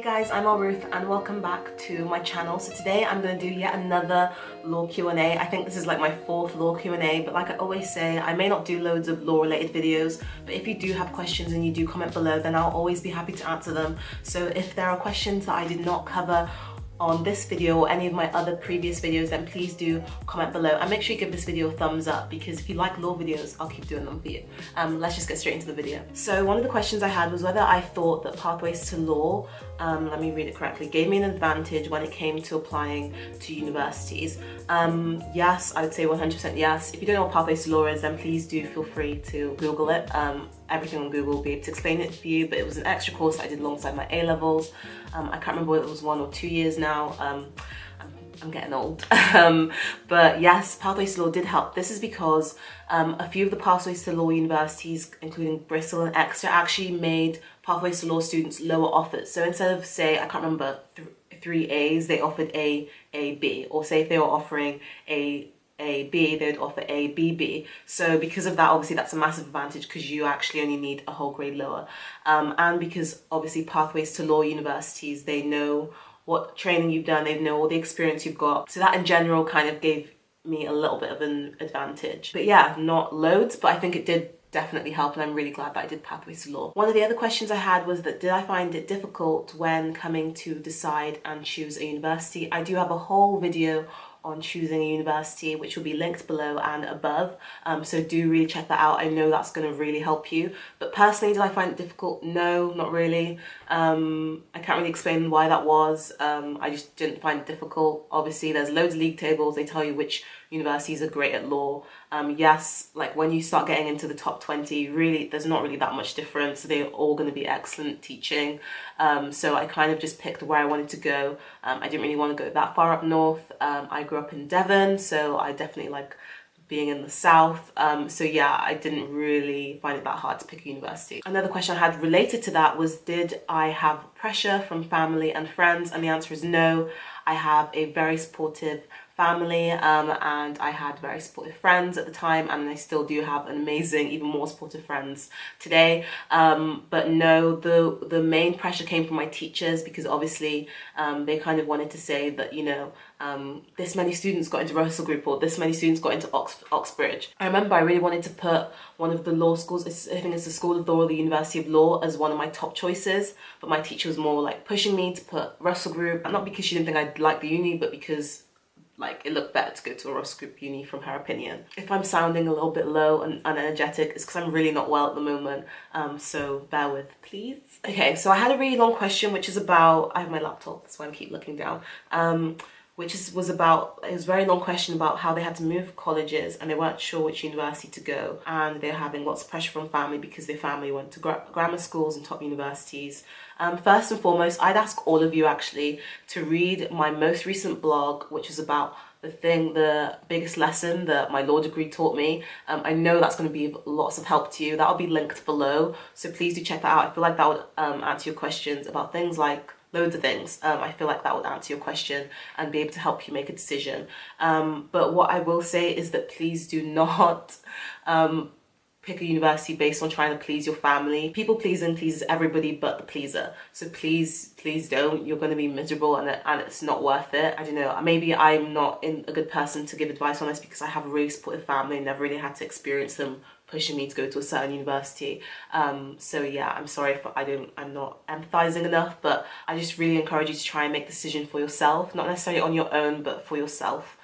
Hey guys, I'm El-Ruth and welcome back to my channel. So today I'm going to do yet another law Q&A. I think this is like my fourth law Q&A, but like I always say, I may not do loads of law related videos, but if you do have questions and you do comment below, then I'll always be happy to answer them. So if there are questions that I did not cover on this video or any of my other previous videos, then please do comment below and make sure you give this video a thumbs up, because if you like law videos, I'll keep doing them for you. Let's just get straight into the video. So one of the questions I had was whether I thought that pathways to law, let me read it correctly, gave me an advantage when it came to applying to universities. Yes, I would say 100% yes. If you don't know what pathways to law is, then please do feel free to Google it. Everything on Google will be able to explain it for you, but it was an extra course I did alongside my A-levels. I can't remember whether it was 1 or 2 years now. I'm getting old. But yes, Pathways to Law did help. This is because a few of the Pathways to Law universities, including Bristol and Exeter, actually made Pathways to Law students lower offers. So instead of, say, I can't remember, 3 A's, they offered A, B. Or say if they were offering A, B, they would offer A, B, B. So because of that, obviously that's a massive advantage because you actually only need a whole grade lower. And because obviously Pathways to Law universities, they know what training you've done, they know all the experience you've got. So that in general kind of gave me a little bit of an advantage. But yeah, not loads, but I think it did definitely help, and I'm really glad that I did Pathways to Law. One of the other questions I had was that did I find it difficult when coming to decide and choose a university? I do have a whole video on choosing a university, which will be linked below and above, so do really check that out. I know that's going to really help you. But personally, did I find it difficult? No, not really. I can't really explain why that was. I just didn't find it difficult. Obviously there's loads of league tables, they tell you which universities are great at law. Yes, like when you start getting into the top 20, really there's not really that much difference. They're all going to be excellent teaching. So I kind of just picked where I wanted to go. I didn't really want to go that far up north. I grew up in Devon, so I definitely like being in the south. So yeah, I didn't really find it that hard to pick a university. Another question I had related to that was, did I have pressure from family and friends? And the answer is no. I have a very supportive family, and I had very supportive friends at the time, and I still do have an amazing, even more supportive friends today. But no, the main pressure came from my teachers, because obviously they kind of wanted to say that, you know, this many students got into Russell Group, or this many students got into Oxbridge. I remember I really wanted to put one of the law schools, I think it's the School of Law or the University of Law, as one of my top choices, but my teacher was more like pushing me to put Russell Group, and not because she didn't think I'd like the uni, but because like it looked better to go to a Russell Group uni from her opinion. If I'm sounding a little bit low and unenergetic, it's because I'm really not well at the moment, so bear with, please. Okay, so I had a really long question, which is about, I have my laptop, that's why I keep looking down, was about, it was a very long question about how they had to move colleges and they weren't sure which university to go, and they're having lots of pressure from family because their family went to grammar schools and top universities. First and foremost, I'd ask all of you actually to read my most recent blog, which is about the biggest lesson that my law degree taught me. I know that's going to be lots of help to you. That'll be linked below, so please do check that out. I feel like that would answer your questions about things like loads of things. I feel like that would answer your question and be able to help you make a decision. But what I will say is that please do not pick a university based on trying to please your family. People pleasing pleases everybody but the pleaser. So please don't. You're going to be miserable, and it's not worth it. I don't know, maybe I'm not a good person to give advice on this because I have a really supportive family and never really had to experience them pushing me to go to a certain university. So yeah, I'm sorry if I'm not empathizing enough, but I just really encourage you to try and make the decision for yourself, not necessarily on your own, but for yourself.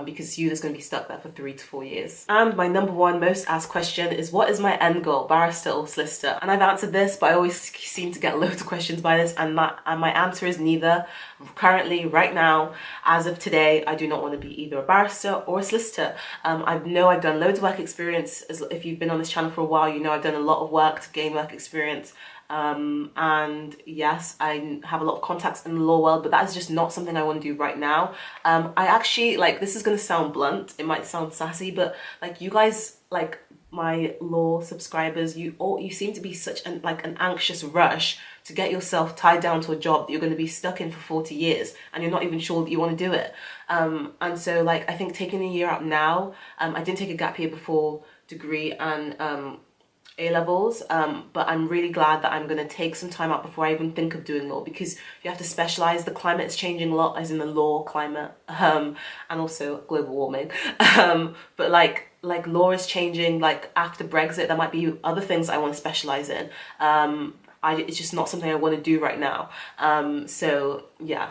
Because you're just going to be stuck there for 3 to 4 years. And my number one most asked question is, what is my end goal, barrister or solicitor? And I've answered this, but I always seem to get loads of questions by this, and my answer is neither. Currently, right now, as of today, I do not want to be either a barrister or a solicitor. I know I've done loads of work experience. If you've been on this channel for a while, you know I've done a lot of work to gain work experience. And yes, I have a lot of contacts in the law world, but that is just not something I want to do right now. I actually, like, this is going to sound blunt, it might sound sassy, but like you guys, like my law subscribers, you seem to be such an anxious rush to get yourself tied down to a job that you're going to be stuck in for 40 years and you're not even sure that you want to do it. And so like, I think taking a year out now, I didn't take a gap year before degree, and A-levels, but I'm really glad that I'm going to take some time out before I even think of doing law, because you have to specialize. The climate is changing a lot, as in the law climate, and also global warming. But like law is changing. Like after Brexit, there might be other things I want to specialize in. It's just not something I want to do right now. So yeah.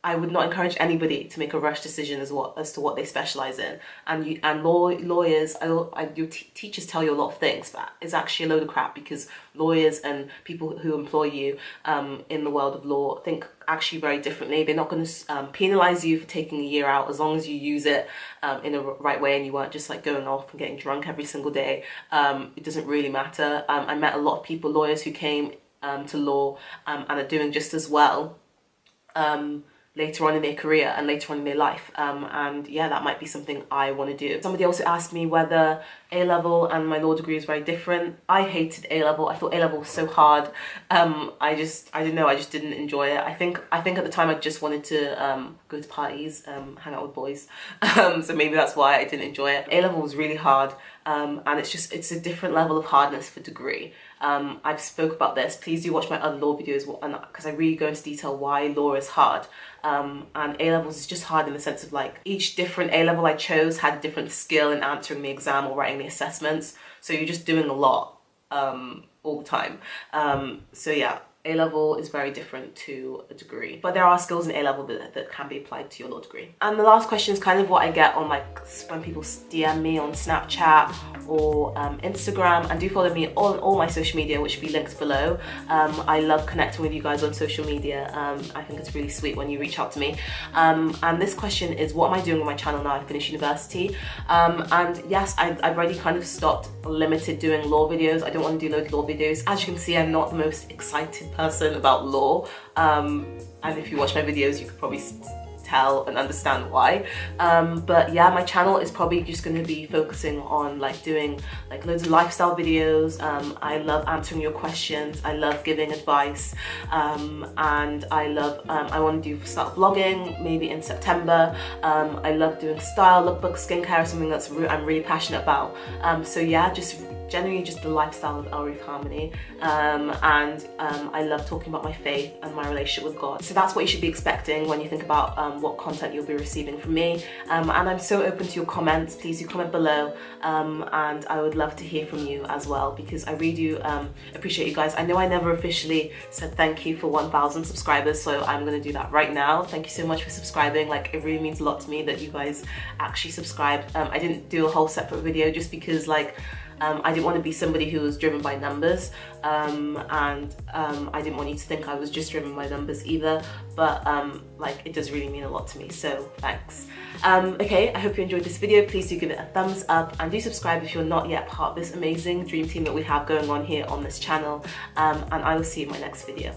I would not encourage anybody to make a rush decision as to what they specialize in. And lawyers, your teachers tell you a lot of things, but it's actually a load of crap, because lawyers and people who employ you in the world of law think actually very differently. They're not going to penalize you for taking a year out, as long as you use it in a right way and you weren't just like going off and getting drunk every single day. It doesn't really matter. I met a lot of people, lawyers, who came to law and are doing just as well later on in their career and later on in their life, and yeah, that might be something I want to do. Somebody also asked me whether A-level and my law degree is very different. I hated A-level. I thought A-level was so hard. I don't know, I just didn't enjoy it. I think at the time I just wanted to go to parties, hang out with boys, so maybe that's why I didn't enjoy it. A-level was really hard, and it's a different level of hardness for degree. I've spoke about this. Please do watch my other law videos, because I really go into detail why law is hard. And A-levels is just hard in the sense of like each different A-level I chose had a different skill in answering the exam or writing the assessments. So you're just doing a lot all the time. So yeah, A-level is very different to a degree, but there are skills in A-level that can be applied to your law degree. And the last question is kind of what I get on like when people DM me on Snapchat or Instagram, and do follow me on all my social media, which will be linked below. I love connecting with you guys on social media. I think it's really sweet when you reach out to me. And this question is, what am I doing with my channel now I finish university? And yes, I've already kind of stopped limited doing law videos. I don't want to do loads of law videos. As you can see, I'm not the most excited person about law, and if you watch my videos you could probably tell and understand why, but yeah, my channel is probably just going to be focusing on like doing like loads of lifestyle videos. I love answering your questions, I love giving advice, and I want to start vlogging maybe in September. I love doing style, lookbook, skincare, something that's I'm really passionate about. So yeah, generally just the lifestyle of El-Ruth Harmony, and I love talking about my faith and my relationship with God. So that's what you should be expecting when you think about what content you'll be receiving from me, and I'm so open to your comments. Please do comment below, and I would love to hear from you as well, because I really do appreciate you guys. I know I never officially said thank you for 1,000 subscribers, so I'm going to do that right now. Thank you so much for subscribing. Like, it really means a lot to me that you guys actually subscribed. I didn't do a whole separate video just because like I didn't want to be somebody who was driven by numbers, and I didn't want you to think I was just driven by numbers either, but like, it does really mean a lot to me, so thanks. Okay, I hope you enjoyed this video. Please do give it a thumbs up, and do subscribe if you're not yet part of this amazing dream team that we have going on here on this channel, and I will see you in my next video.